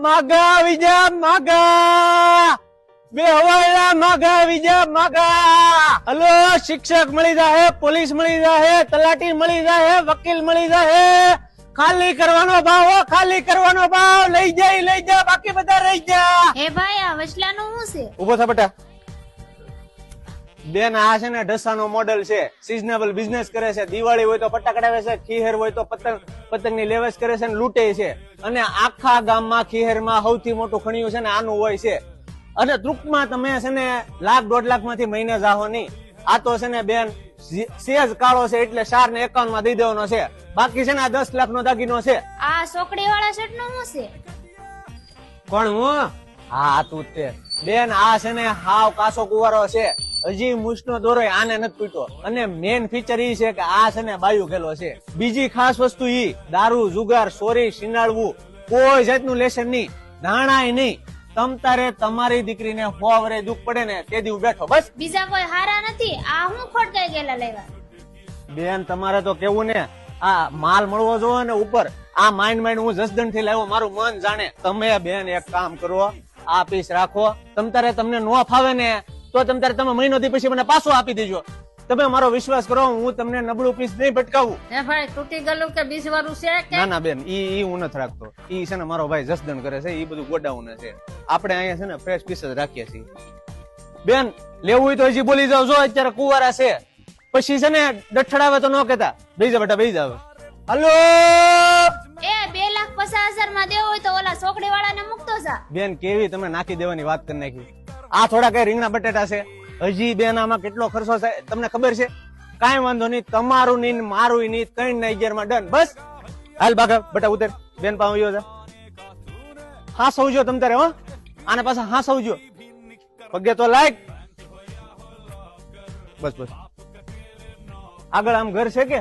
માગા વિજા માગા બે હવાલા માગા વિજા માગા હલો શિક્ષક મળી જાહે પોલીસ મળી જાહે તલાટી મળી જાહે વકીલ મળી જાહે ખાલી કરવાનો ભાવ ખાલી કરવાનો ભાવ લઈ જા બાકી બધા રહી જા હે ભાઈ આ વચલાનું શું છે? ઉભો થા બેટા બેન આ છે ને ઢસાનો મોડેલ છે સિઝનેબલ બિઝનેસ કરે છે દિવાળી હોય તો ફટાકડા છે ખીહેર હોય તો પતંગની લેવેચ કરે છે ને લૂંટે છે અને આખા ગામમાં ખીહેરમાં સૌથી મોટું ખણિયું છે ને આનું હોય છે અને ટૂંકમાં તમે છે ને $1.5 લાખ માંથી મહિને જાહો નહીં આ તો છે ને બેન સેજ કાળો છે એટલે 451 માં દઈ દેવાનો છે બાકી છે ને આ 10 લાખ નો દાગીનો છે આ સોકડી વાળા શર્ટ નું શું છે? કોણ હું હા તું તે બેન આ છે ને હાવ કાસો કુવારો છે હજી મૂછનો દોરો આને નથી તૂટ્યો અને મેન ફીચર ઈ છે કે આ છે ને બાયુ ગેલો છે બીજી ખાસ વસ્તુ ઈ દારૂ જુગાર ચોરી સિનાળવું કોઈ જાતનું લેશન નહીં ધાણાય નહીં તમતારે તમારી દીકરીને 100 વર્ષ દુઃખ પડે ને તે દી બેઠો બસ બીજા કોઈ હારા નથી આ હું ખોટકાઈ ગયેલા લેવા બેન તમારે તો કેવું ને આ માલ મળવો જોવે ને ઉપર આ માઇન્ડ હું જસદણ થી લાવ્યો મારું મન જાણે તમે બેન એક કામ કરો આ પીસ રાખો તમતારે તમને નો ફાવે ને તો તમતારે તમે મહિનો થી પછી મને પાછો આપી દેજો તમે મારો વિશ્વાસ કરો હું તમને નબળું પીસ નહીં ભટકાવું હે ભાઈ તૂટી ગયેલું કે 20 વાળું છે કે ના ના બેન ઈ હું નથી રાખતો ઈ છે ને મારો ભાઈ જસદણ કરે છે ઈ બધું ગોડાઉન છે આપણે અહીંયા છે ને ફ્રેશ પીસ જ રાખીએ છીએ બેન લેવું હોય તો હજી બોલી જાવ જો અત્યારે કુવારા છે પછી છે ને ડઠડાવે તો ન કેતા બેસી જા બેટા બેસી જાવ હલો એ 2,50,000 માં દેવો હોય તો ઓલા સોકડી વાળાને મૂકતો જા બેન કેવી તમે નાખી દેવાની વાત કરી નાખી આ થોડા કઈ રીંગણા બટેટા છે હજી બેન આમાં કેટલો ખર્ચો છે તમને ખબર છે કાંઈ વાંધો નહીં તમારું નહીં મારું નહીં 3 માં ડન બસ હાલ બાગા બેટા ઉતર બેન પાવ્યો છે હા સૌજો તમ તારે હો આને પાછા હા સૌજો પગે તો લાયક બસ આગળ આમ ઘર છે કે